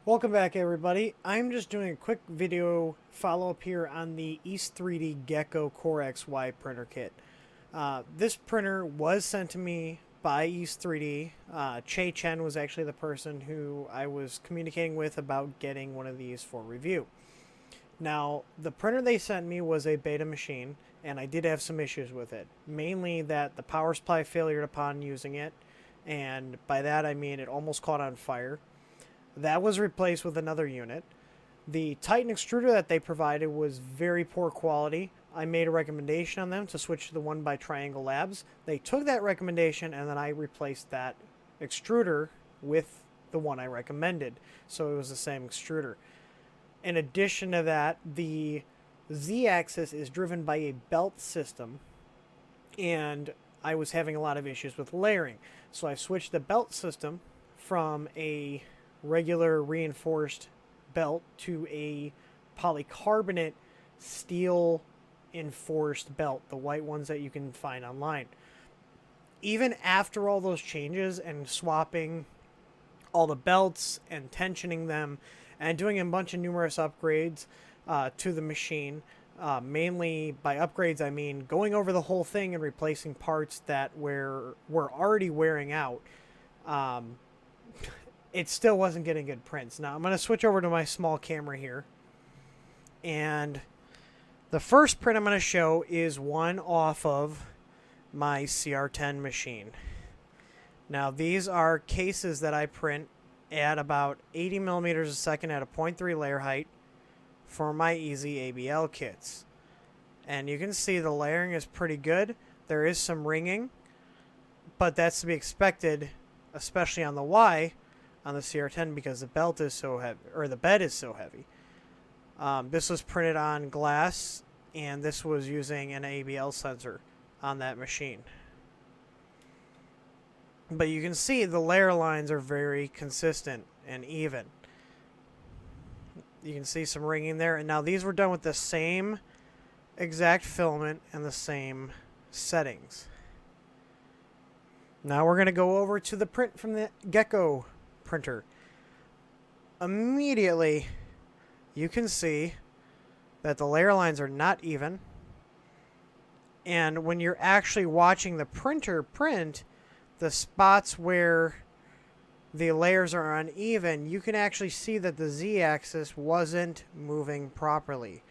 Welcome back, everybody. I'm just doing a quick video follow-up here on the East 3D Gecko CoreXY printer kit. This printer was sent to me by East 3D. Che Chen was actually the person who I was communicating with about getting one of these for review. Now, the printer they sent me was a beta machine, and I did have some issues with it. Mainly that the power supply failured upon using it, and by that I mean it almost caught on fire. That was replaced with another unit. The Titan extruder that they provided was very poor quality. I made a recommendation on them to switch to the one by Triangle Labs. They took that recommendation and then I replaced that extruder with the one I recommended. So it was the same extruder. In addition to that, the Z-axis is driven by a belt system, and I was having a lot of issues with layering. So I switched the belt system from a regular reinforced belt to a polycarbonate steel enforced belt, the white ones that you can find online. Even after all those changes and swapping all the belts and tensioning them and doing a bunch of numerous upgrades to the machine, mainly by upgrades I mean going over the whole thing and replacing parts that were already wearing out, it still wasn't getting good prints. Now I'm going to switch over to my small camera here. And the first print I'm going to show is one off of my CR10 machine. Now these are cases that I print at about 80 millimeters a second at a 0.3 layer height for my Easy ABL kits. And you can see the layering is pretty good. There is some ringing, but that's to be expected, especially on the Y on the CR10 because the belt is so heavy, or the bed is so heavy. This was printed on glass, and this was using an ABL sensor on that machine. But you can see the layer lines are very consistent and even. You can see some ringing there, and now these were done with the same exact filament and the same settings. Now we're going to go over to the print from the Gecko printer. Immediately you can see that the layer lines are not even, and when you're actually watching the printer print, the spots where the layers are uneven, you can actually see that the Z-axis wasn't moving properly.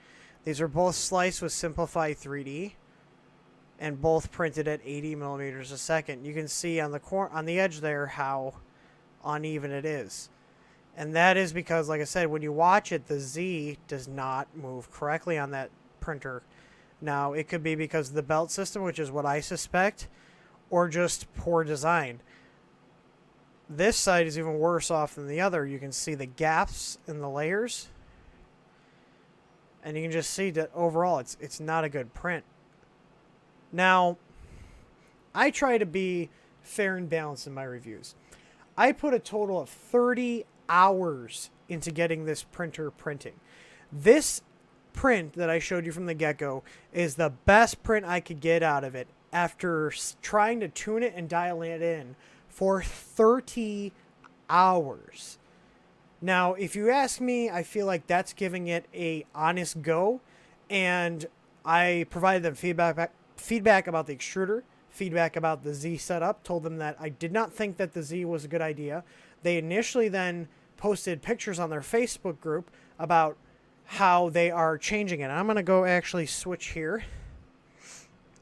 These are both sliced with Simplify 3D and both printed at 80 millimeters a second. You can see on the edge there how uneven it is, and that is because, like I said, when you watch it, the Z does not move correctly on that printer. Now it could be because of the belt system, which is what I suspect, or just poor design. This side is even worse off than the other. You can see the gaps in the layers, and you can just see that overall it's not a good print. Now I try to be fair and balanced in my reviews. I put a total of 30 hours into getting this printer printing. This print that I showed you from the Gecko is the best print I could get out of it after trying to tune it and dial it in for 30 hours. Now, if you ask me, I feel like that's giving it a honest go, and I provided them feedback about the extruder, feedback about the Z setup, told them that I did not think that the Z was a good idea. They initially then posted pictures on their Facebook group about how they are changing it. I'm going to go actually switch here.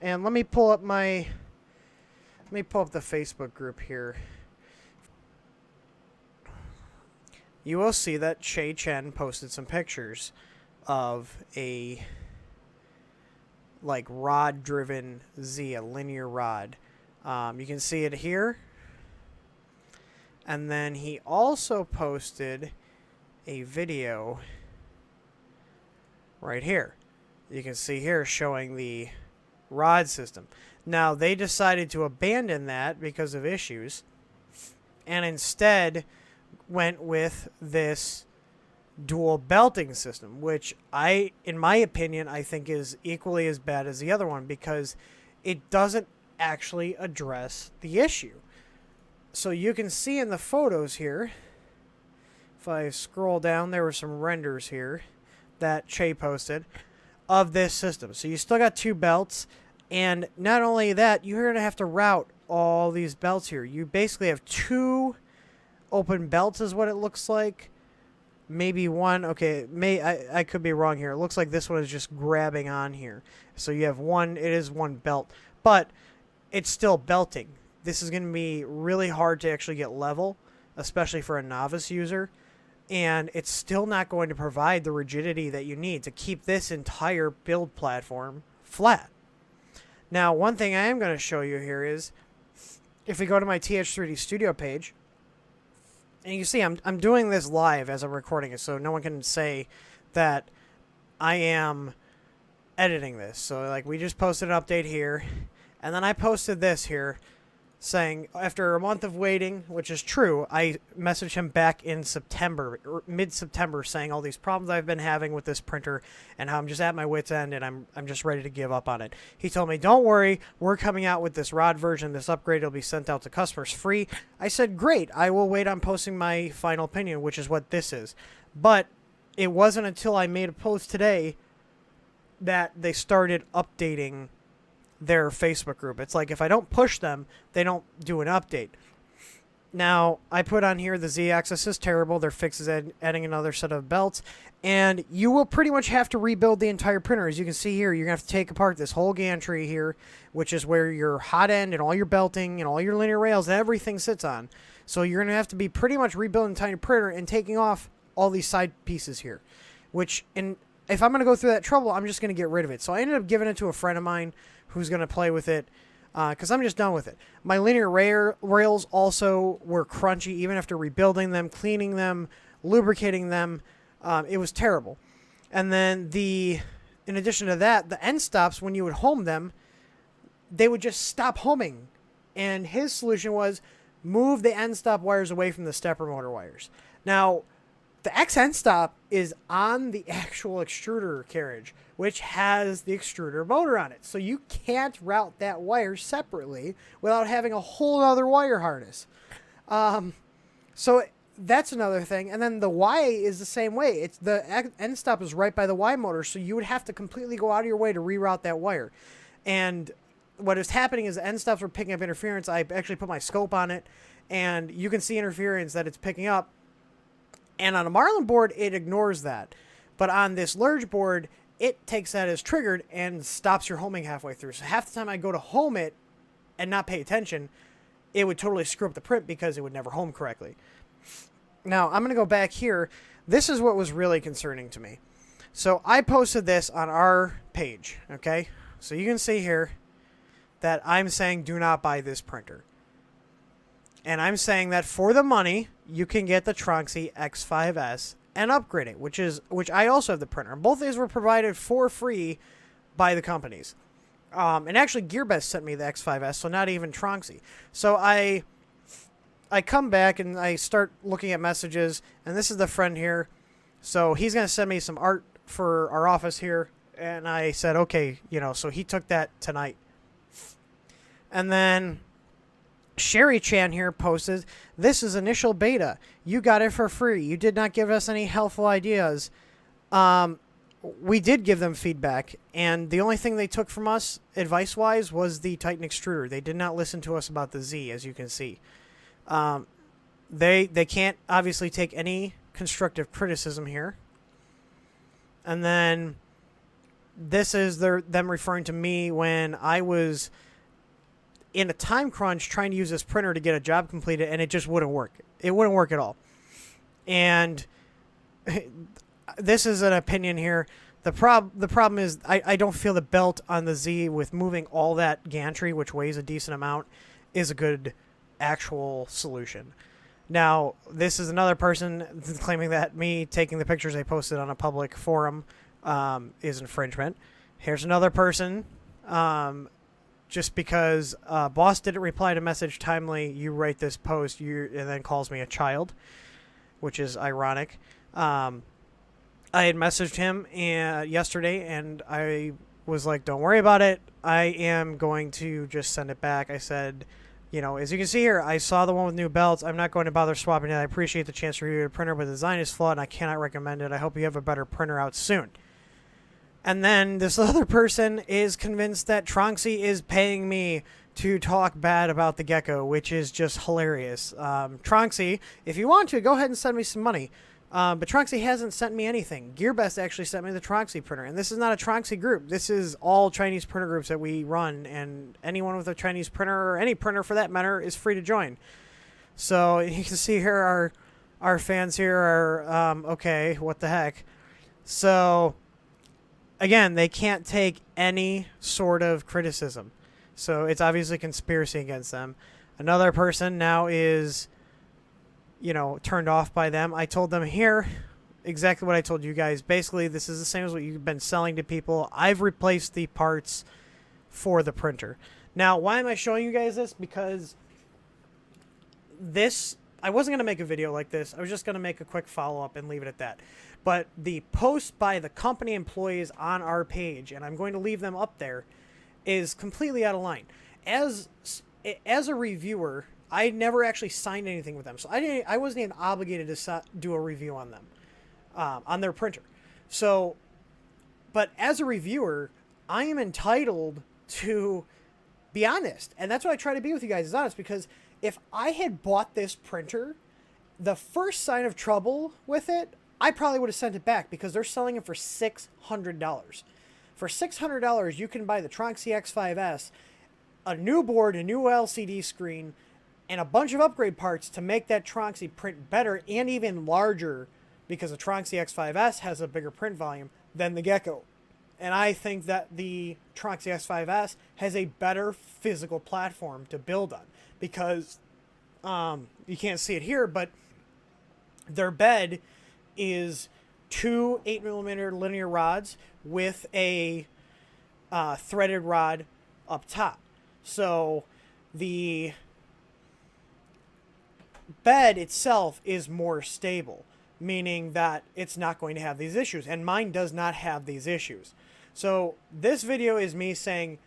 And let me pull up the Facebook group here. You will see that Che Chen posted some pictures of a rod driven Z, a linear rod. You can see it here. And then he also posted a video right here. You can see here showing the rod system. Now they decided to abandon that because of issues and instead went with this dual belting system, which in my opinion, I think is equally as bad as the other one because it doesn't actually address the issue. So you can see in the photos here if I scroll down, there were some renders here that Che posted of this system. So you still got 2 belts, and not only that, you're going to have to route all these belts here. You basically have 2 open belts is what it looks like. Maybe 1. Okay, I could be wrong here. It looks like this one is just grabbing on here. So you have 1, it is 1 belt, but it's still belting. This is going to be really hard to actually get level, especially for a novice user. And it's still not going to provide the rigidity that you need to keep this entire build platform flat. Now, one thing I am going to show you here is, if we go to my TH3D Studio page, and you see I'm doing this live as I'm recording it, so no one can say that I am editing this. So, like, we just posted an update here, and then I posted this here, saying, after a month of waiting, which is true, I messaged him back in September, mid-September, saying all these problems I've been having with this printer and how I'm just at my wit's end and I'm just ready to give up on it. He told me, don't worry, we're coming out with this rod version. This upgrade will be sent out to customers free. I said, great, I will wait on posting my final opinion, which is what this is. But it wasn't until I made a post today that they started updating their Facebook group. It's like, if I don't push them, they don't do an update. Now, I put on here the Z-axis is terrible. Their fix is adding another set of belts. And you will pretty much have to rebuild the entire printer. As you can see here, you're going to have to take apart this whole gantry here, which is where your hot end and all your belting and all your linear rails and everything sits on. So you're going to have to be pretty much rebuilding the entire printer and taking off all these side pieces here. Which, if I'm going to go through that trouble, I'm just going to get rid of it. So I ended up giving it to a friend of mine who's going to play with it, because I'm just done with it. My linear rails also were crunchy, even after rebuilding them, cleaning them, lubricating them. It was terrible. And then in addition to that, the end stops, when you would home them, they would just stop homing. And his solution was move the end stop wires away from the stepper motor wires. Now, the X end stop is on the actual extruder carriage, which has the extruder motor on it. So you can't route that wire separately without having a whole other wire harness. So that's another thing. And then the Y is the same way. It's the end stop is right by the Y motor, so you would have to completely go out of your way to reroute that wire. And what is happening is the end stops were picking up interference. I actually put my scope on it, and you can see interference that it's picking up. And on a Marlin board, it ignores that. But on this Lurge board, it takes that as triggered and stops your homing halfway through. So half the time I go to home it and not pay attention, it would totally screw up the print because it would never home correctly. Now, I'm going to go back here. This is what was really concerning to me. So I posted this on our page, okay? So you can see here that I'm saying do not buy this printer. And I'm saying that for the money, you can get the CoreXY X5S and upgrade it, which I also have the printer. Both of these were provided for free by the companies. And actually, GearBest sent me the X5S, so not even CoreXY. So I come back and I start looking at messages, and this is the friend here. So he's going to send me some art for our office here. And I said, okay, so he took that tonight. And then Sherry Chan here posted, this is initial beta. You got it for free. You did not give us any helpful ideas. We did give them feedback, and the only thing they took from us, advice-wise, was the Titan extruder. They did not listen to us about the Z, as you can see. They can't obviously take any constructive criticism here. And then this is them referring to me when I was in a time crunch trying to use this printer to get a job completed, and it just wouldn't work. It wouldn't work at all. And this is an opinion here. The problem is I don't feel the belt on the Z with moving all that gantry, which weighs a decent amount, is a good actual solution. Now, this is another person claiming that me taking the pictures I posted on a public forum is infringement. Here's another person. Just because boss didn't reply to message timely, you write this post, and then calls me a child, which is ironic. I had messaged him yesterday, and I was like, don't worry about it. I am going to just send it back. I said, You know, as you can see here, I saw the one with new belts. I'm not going to bother swapping it. I appreciate the chance to review the printer, but the design is flawed and I cannot recommend it. I hope you have a better printer out soon. And then this other person is convinced that CoreXY is paying me to talk bad about the Gecko, which is just hilarious. CoreXY, if you want to, go ahead and send me some money. But CoreXY hasn't sent me anything. GearBest actually sent me the CoreXY printer. And this is not a CoreXY group. This is all Chinese printer groups that we run. And anyone with a Chinese printer, or any printer for that matter, is free to join. So you can see here our fans here are, okay, what the heck. So, again, they can't take any sort of criticism. So it's obviously conspiracy against them. Another person now is, you know, turned off by them. I told them here exactly what I told you guys. Basically, this is the same as what you've been selling to people. I've replaced the parts for the printer. Now, why am I showing you guys this? Because this, I wasn't going to make a video like this. I was just going to make a quick follow-up and leave it at that. But the post by the company employees on our page, and I'm going to leave them up there, is completely out of line. As a reviewer, I never actually signed anything with them, so I wasn't even obligated to do a review on them, on their printer. So, but as a reviewer, I am entitled to be honest, and that's what I try to be with you guys, is honest. Because if I had bought this printer, the first sign of trouble with it, I probably would have sent it back, because they're selling it for $600. For $600, you can buy the CoreXY X5S, a new board, a new LCD screen, and a bunch of upgrade parts to make that CoreXY print better and even larger, because the CoreXY X5S has a bigger print volume than the Gecko. And I think that the CoreXY X5S has a better physical platform to build on, because you can't see it here, but their bed is two 8mm linear rods with a threaded rod up top. So the bed itself is more stable, meaning that it's not going to have these issues, and mine does not have these issues. So this video is me saying,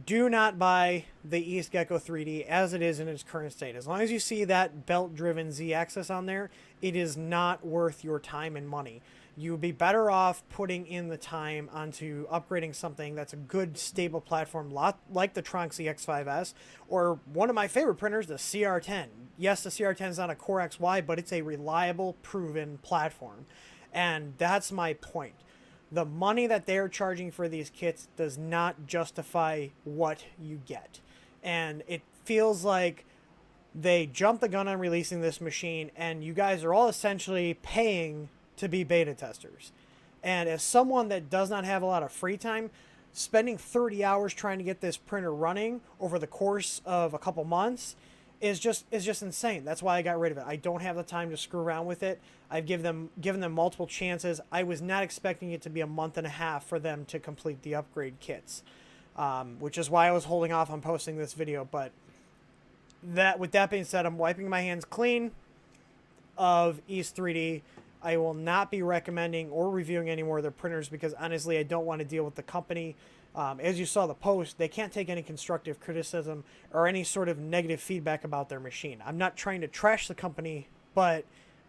do not buy the East Gecko 3D as it is in its current state. As long as you see that belt-driven Z-axis on there, it is not worth your time and money. You would be better off putting in the time onto upgrading something that's a good, stable platform, like the CoreXY X5S, or one of my favorite printers, the CR10. Yes, the CR10 is not a CoreXY, but it's a reliable, proven platform. And that's my point. The money that they're charging for these kits does not justify what you get. And it feels like they jumped the gun on releasing this machine, and you guys are all essentially paying to be beta testers. And as someone that does not have a lot of free time, spending 30 hours trying to get this printer running over the course of a couple months is just insane. That's why I got rid of it. I don't have the time to screw around with it. I've given them multiple chances. I was not expecting it to be a month and a half for them to complete the upgrade kits, which is why I was holding off on posting this video. But with that being said, I'm wiping my hands clean of East 3D. I will not be recommending or reviewing any more of their printers, because honestly, I don't want to deal with the company. As you saw the post, they can't take any constructive criticism or any sort of negative feedback about their machine. I'm not trying to trash the company, but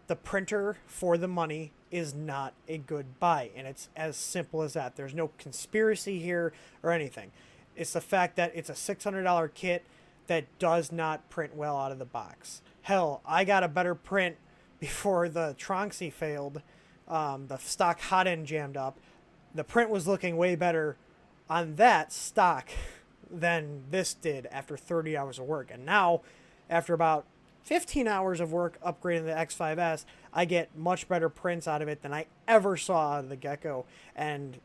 the printer for the money is not a good buy, and it's as simple as that. There's no conspiracy here or anything. It's the fact that it's a $600 kit that does not print well out of the box. Hell, I got a better print before the CoreXY failed. The stock hot end jammed up. The print was looking way better on that stock than this did after 30 hours of work. And now, after about 15 hours of work upgrading the X5S, I get much better prints out of it than I ever saw out of the Gecko, and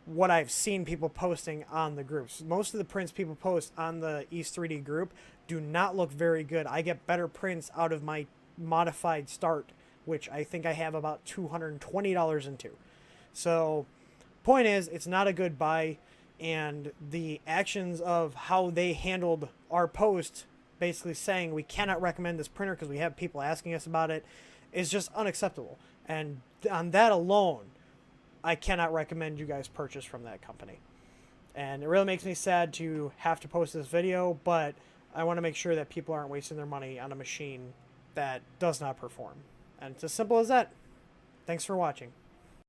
what I've seen people posting on the groups. Most of the prints people post on the East 3D group do not look very good. I get better prints out of my modified start, which I think I have about $220 into. So point is, it's not a good buy, and the actions of how they handled our post, basically saying we cannot recommend this printer because we have people asking us about it, is just unacceptable. And on that alone, I cannot recommend you guys purchase from that company. And it really makes me sad to have to post this video, but I want to make sure that people aren't wasting their money on a machine that does not perform. And it's as simple as that. Thanks for watching.